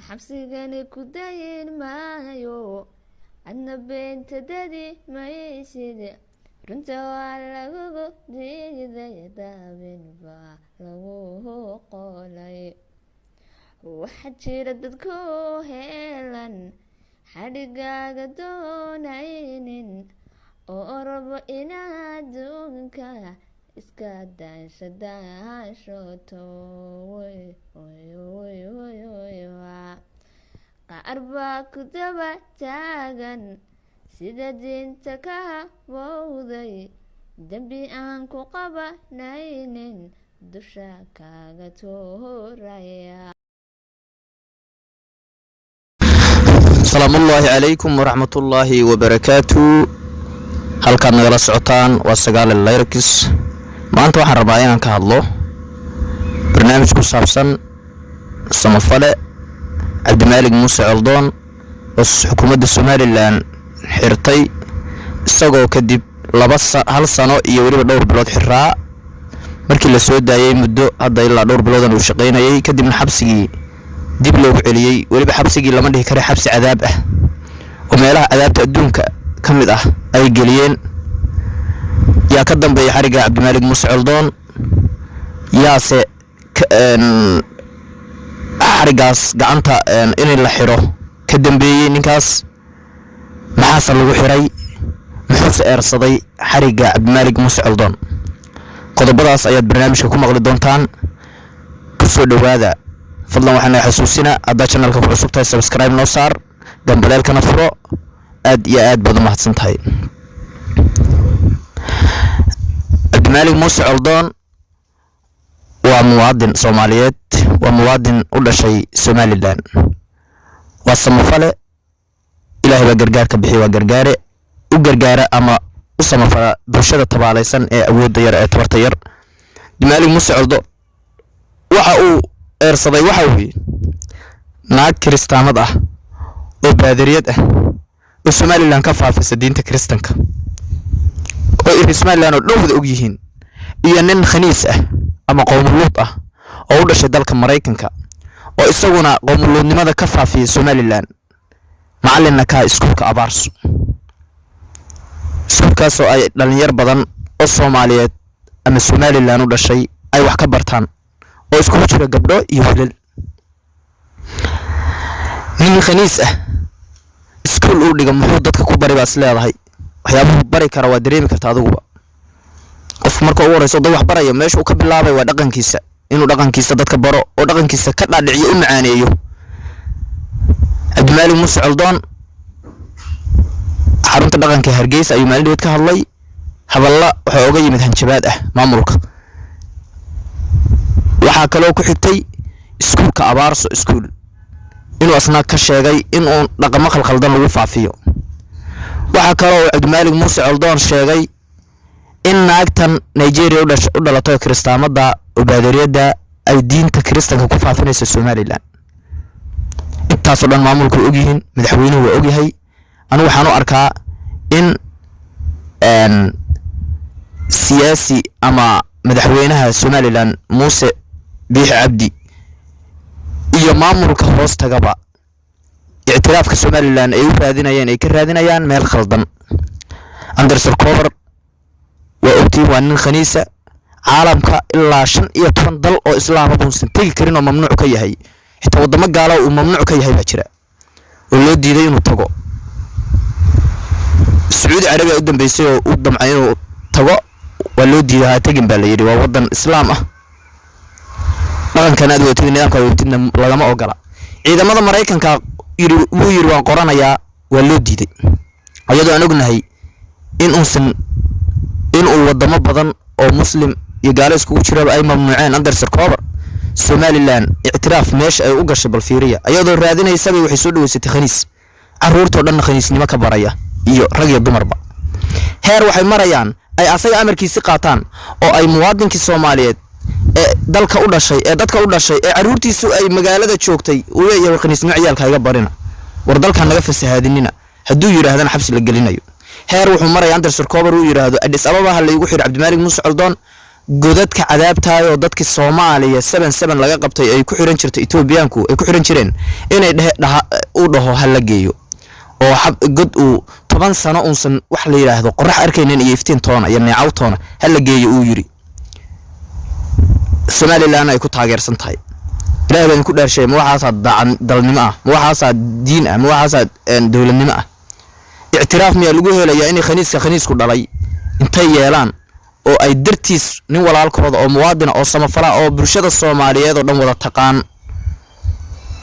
xabsigani ku dayin maayo adna beenta dadi maysid runta waa lagugu diiday daabin baa lagu qolay waxaa jira dadku heelan xadhigaaga doonaynin oo rabo inaad adduunka iska daashooto qaar baa ku daba taagan sida diinta ka habowday dembi aan ku qabanaynin dusha kaaga tuuraya. السلام الله عليكم ورحمة الله وبركاته. halkaad nagala socotaan waa sagaal layrkis. maanta waxaan rabaa inaan ka hadlo barnaamij ku saabsan samafale cabdimaalig muuse coldoon oo xukuumadda Somaliland xirtay isagoo kadib hal sano iyo waliba dhowr bilood xiraa markii la soo daayay muddo hadda ilaa dhowr bilood uu shaqeynayay kadibna xabsigii dib loogu celiyay waliba xabsigii lama dhihi karo xabsi cadaab ah oo meelaha cadaabta adduunka kamid ah ay geliyeen yaa ka dambeeyay xariga cabdimaalig muuse coldoon yaase xarigaas gacanta in la xiro ka dambeeyay ninkaas maxaa lagu xiray muxuu eersaday xariga cabdimaalig muuse coldoon qodobadaas ayaad barnaamijka ku maqli doontaan ku soo dhawaada fadlan waxaan xasuusinaa hadda channelka ku cusub tahay subscribe noo saar gambaleelkana furo aad iyo aad baad u mahadsantahay. cabdimaalig muuse coldoon waa muwaadin Soomaaliyeed waa muwaadin u dhashay Somaliland waa samafale ilaahay baa gargaarka bixiyo waa gargaare u gargaara ama u samafala bulshada tabaalaysan ee awoodda yar ee tabarta yar. cabdimaalig muuse coldoon waxa uu eersaday waxa uu naag kiristaanad ah oo baadariyad ah oo Somaliland ka faafisa diinta Kiristaanka oo Somaliland oo dhowr og yihiin iyo nin khaniis ah ama qowmuluud ah oo u dhashay dalka Mareykanka oo isaguna qowmuluudnimada ka faafiya Somaliland macallinna ka iskuulka Abaarso iskuulkaas oo ay dhalinyar badan oo Soomaaliyeed ama Somaliland u dhashay ay wax ka bartaan oo isku jira gabdho iyo wiilal. nin khaniis ah iskuul uu dhiga muxuu dadka ku bari baas leedahay waxyaabaha bari kara waa dareemi kartaa adiguba qof marka uu warayso dad wax barayo meesha uu ka bilaabay waa dhaqankiisa inuu dhaqankiisa dadka baro oo dhaqankiisa ka dhaadhiciyo u macaaneeyo. cabdimaalig muuse coldoon xarunta dhaqanka Hargeysa ayuu maalin ka hadlay hadalla waxa uga yimid hanjabaad ah maamulka waxa kale oo ku xigtay iskuulka Abaarso iskuul inuu asna ka sheegay in uu dhaqamo khaldan lagu faafiyo. waxa kale oo cabdimaalig muuse coldoon sheegay in naagtan Nigeria u dhalatay kiristaamada oo baadariyada ay diinta Kiristaanka ku faafinayso Somaliland. intaas oo dhan maamulku og yihiin madaxweynuhu waa og yahay anigu waxaan u arkaa in siyaasi ama madaxweynaha Somaliland Muuse Biixi Cabdi iyo maamulka hoos tagaba i'tiraafka Somaliland ay u raadinayaan ay ka raadinayaan meel khaldan. Anderson Cover waa ogtii waa nin khaniisa caalamka ilaa 15 dal oo islaam ah uusan tagi karin oo mamnuuc ka yahay xitaa wadamo gaalo uu mamnuuc ka yahay baa jira oo loo diiday inuu tago. Sacuudi Carabiya u dambeysay oo u damcay inuu tago waa loo diiday tagin baa la yiri waa wadan islaam ah dhaqankan aad wadatii nidaamka wadtina lagama ogola. ciidamada Mareykanka wuu yiri waan qoranayaa waa loo diiday ayadoo aan ognahay in uu wadamo badan oo muslim iyo gaalo isku jira ay mamnuuceen Anderson Cover Somaliland i'tiraaf meesha ay u gashay bal fiiriya ayadoo raadinaysa waxay soo dhaweysatay khaniis caruurtoo dhan khaniisnimo ka baraya iyo rag iyo dumarba heer waxay marayaan ay asaga amarkiisa qaataan oo ay muwaadinkii Soomaaliyeed ee dalka u dhashay ee dadka u dhashay ee caruurtiisu ay magaalada joogtay uu leeyahay khaniisnimo ciyaalka iga barina war dalka naga fasahaadinina haduu yiraahdana xabsi la gelinayo. heer wuxuu maray Anderson Cover uu yiraahdo Addis Ababa hal igu xir cabdimaalig muuse coldoon godadka cadaabtaay oo dadkii Soomaaliya 77 laga qabtay ay ku xiran jirtay Etoobiyaanku ay ku xiran jireen inay u dhaho hal la geeyo oo god uu 10 sano uusan wax la yiraahdo qorax arkaynin iyo iftiin toona iyo neecaw toona hal la geeyo uu yiri Somaliland ay ku taageersan tahay ilaahay baan ku dhaarshay ma waxaas dalnimo ah ma waxaas diin ah ma waxaas dawladnimo ah i'tiraaf miya lagu helayaa in khaniisku dhalay intay yeelaan oo ay dartiis nin walaalkooda oo muwaadin oo samafala oo bulshada Soomaaliyeed oo dhan wada taqaan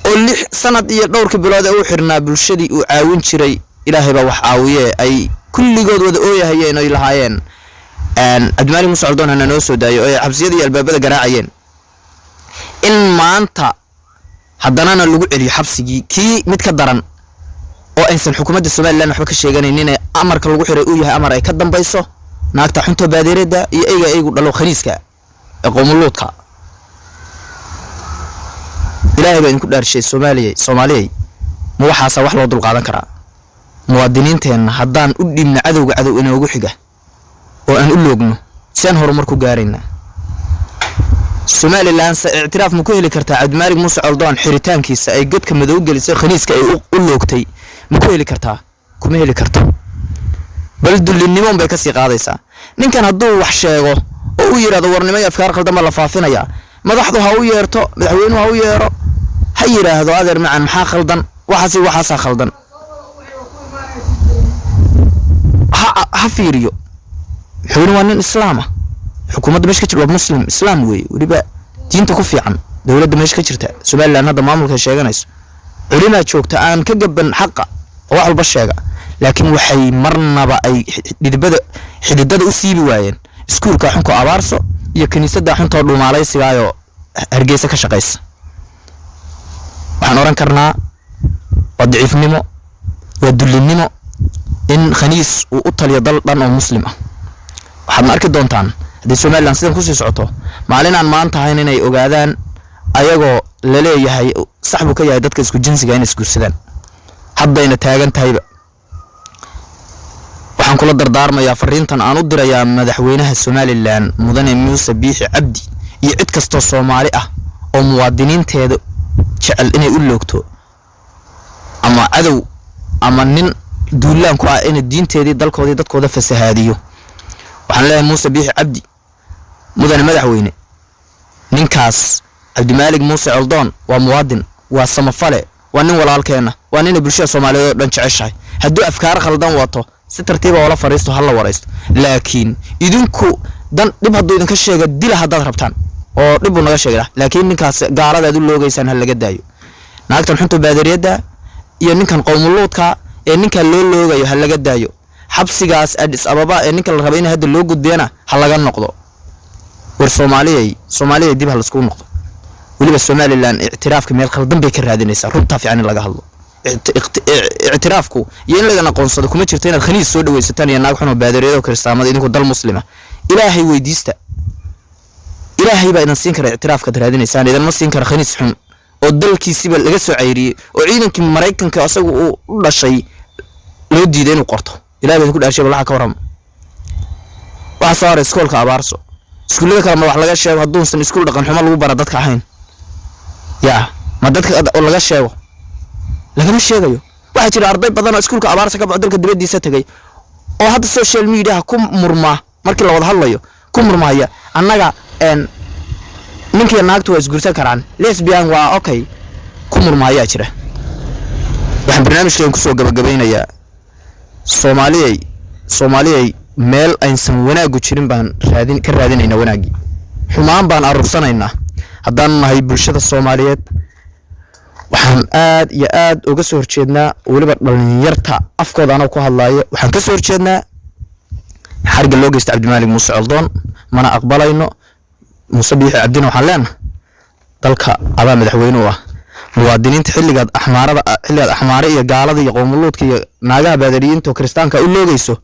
oo 6 sanad iyo dhowrka bilood ee uu xirnaa bulshadii uu caawin jiray ilaahay baa wax caawiye ay kulligood wada ooyahayeen oo ilaahayeen Cabdimaalik Muuse Coldoon hana noo soo daayo oo xabsiyada iyo albaabada garaacayeen in maanta haddana lagu celiyo xabsigii kii mid ka daran oo aysan xukuumadda Soomaaliland waxba ka sheeganaynin amarka lagu xiray uu yahay amar ay ka dambayso naagta xunto baadeerada iyo aygu dhalo khaniiska ee qowmuluudka ilaahay baan ku dhaarshay Soomaaliyeey ma waxaas wax loo dul qaadan karaa muwaadiniinteena haddaan u dhibna cadowga cadow inoogu xiga oo aan u loogno saan horumar ku gaarayna Somaliland i'tiraaf ma ku heli kartaa Cabdimaalik Muuse Coldoon xiritaankiisa ay godka madow gelisay khaniiska ay u loogtay ma ku heli kartaa kuma heli karto bal dulinimo bay ka sii qaadaysaa ninkan hadduu wax sheego oo uu yiraahdo warnimo iyo afkaar qaldan ma la faafinaya madaxdu ha u yeerto madaxweynuhu ha u yeero ha yiraahdo adeer macaan maxaa qaldan waxaas qaldan ha fiiriyo xubin waa nin islaam ah xukuumadda meesha ka jirta waa muslim islaam weey waliba diinta ku fiican dawladda meesha ka jirta Soomaaliland hadda maamulka sheeganayso culimada joogta aan ka gaban xaqa oo wax walba sheega laakiin waxay marnaba ay xididada u siibi waayeen iskuulka xunko abaarso iyo kaniisada xunto dhumaalaysigaayo Hargeysa ka shaqeysa waxaan oran karnaa waa daciifnimo waa dulinimo in khaniis uu u taliyo dal dhan oo muslim ah waxaad arki doontaan haddii Soomaaliland sidan ku sii socoto maalin aan maanta ahayn inay ogaadaan ayagoo la leeyahay saxbu ka yahay dadka isku jinsiga in isguursadaan haddayna taagan tahayba waxaan kula dardaarmayaa fariintan aan u dirayaa madaxweynaha Somaliland mudane Muuse Biixi Cabdi iyo cid kastoo Soomaali ah oo muwaadiniinteeda jecel inay u loogto ama cadow ama nin duulaan ku ah in diinteedii dalkoodii dadkooda fasahaadiyo waxaan leeyahay Muuse Biixi Cabdi mudane madaxweyne ninkaas Cabdimaalik Muuse Coldoon waa muwaadin waa samafale waa nin walaalkeena waa nin bulshada Soomaaliyeed oo dhan jeceshahay hadduu afkaar khaldan wato si tartiib ah wala fariisto hal la wareysto laakiin idinku dan dib hadduu idinka sheego dil haddaad rabtaan oo dib u naga sheegay laakiin ninkaas gaalada u loogaysan hal laga daayo naagtan xunto baadariyada iyo ninkan qowmuluudka ee ninka loo loogayo hal laga daayo xabsigaas Addis Ababa ee ninka la rabay in hadda loo gudbiyana hal laga noqdo war Soomaaliyeey dib hal isku noqdo waliba Somaliland i'tiraafka meel khaldan bay ka raadinaysaa runta fiican in laga hadlo i'tiraafku iyo in laga aqoonsado kuma jirto inaad khaniis soo dhaweysataan iyo naag xun oo baadariyada kristaamada idinku dal muslima ilaahay weydiista ilaahay baa idin siin kara i'tiraafka raadinaysaan idan ma siin kara khaniis xun oo dalkiisiba laga soo cayriyay oo ciidankii Mareykanka asagu uu dhashay loo diiday inuu qorto ilaahay baa ku dhashay waxa ka waram waxa soo hore iskoolka abaarso iskuulada kale ma wax laga sheego hadduusan iskuul dhaqan xumo lagu bara dadka ahayn ma dadka oo laga sheego lagama sheegayo waxa jira arday badan oo iskuulka abaarsa ka baxay dalka dibadiisa tagay oo hadda social media ku murma markii la wada hadlayo ku murmaaya annaga ninkii naagtu waa isguursan karaan lesbian waa okay ku murmaaya jira waxaan barnaamijkeen ku soo gabagabeynayaa Soomaaliyeey meel aysan wanaagu jirin baan ka raadinaynaa wanaagi xumaan baan aruursanaynaa haddaan nahay bulshada Soomaaliyeed waxaan aad iyo aad uga soo horjeednaa waliba dhalinyarta afkooda anoo ku hadlaayo waxaan ka soo horjeednaa xarga loo geystay Cabdimaalik Muuse Coldoon mana aqbalayno Muuse Biixi Cabdina waxaan leenahay dalka aba madaxweynuhu ah muwaadiniinta xilligaad axmaare iyo gaalada iyo qowmuluudka iyo naagaha baadariyiinta kristaanka u loogayso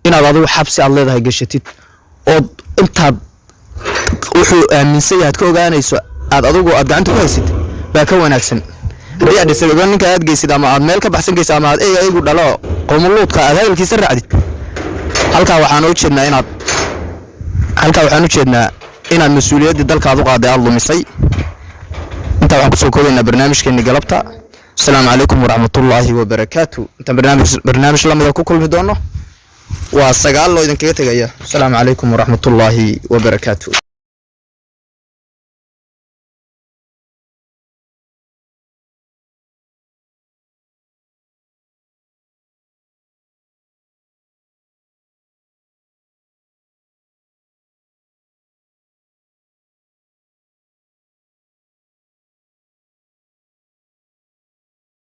inaad adigu xabsi aad leedahay gashatid oo intaad wuxuu aaminsan yahay ka ogaanayso aad adigu aad gacanta ku haysid baa ka wanaagsan haddii aad dhisay ninka aad geysid ama aad meel ka baxsan geysid ama aad aygu dhalo qowmuluudka aad hadalkiisa raacdid halkaa waxaan u jeednaa inaad halkaa waxaan u jeednaa inaad mas-uuliyaddii dalkaad u qaaday aada lumisay. intaa waxaan kusoo koobaynaa barnaamijkeenni galabta. asalaamu calaykum waraxmatullaahi wabarakaatu. intaan barnaamij lamida ku kulmi doono waa 9 loo idinkaga tegaya. asalaamu calaykum waraxmatullaahi wabarakaatu.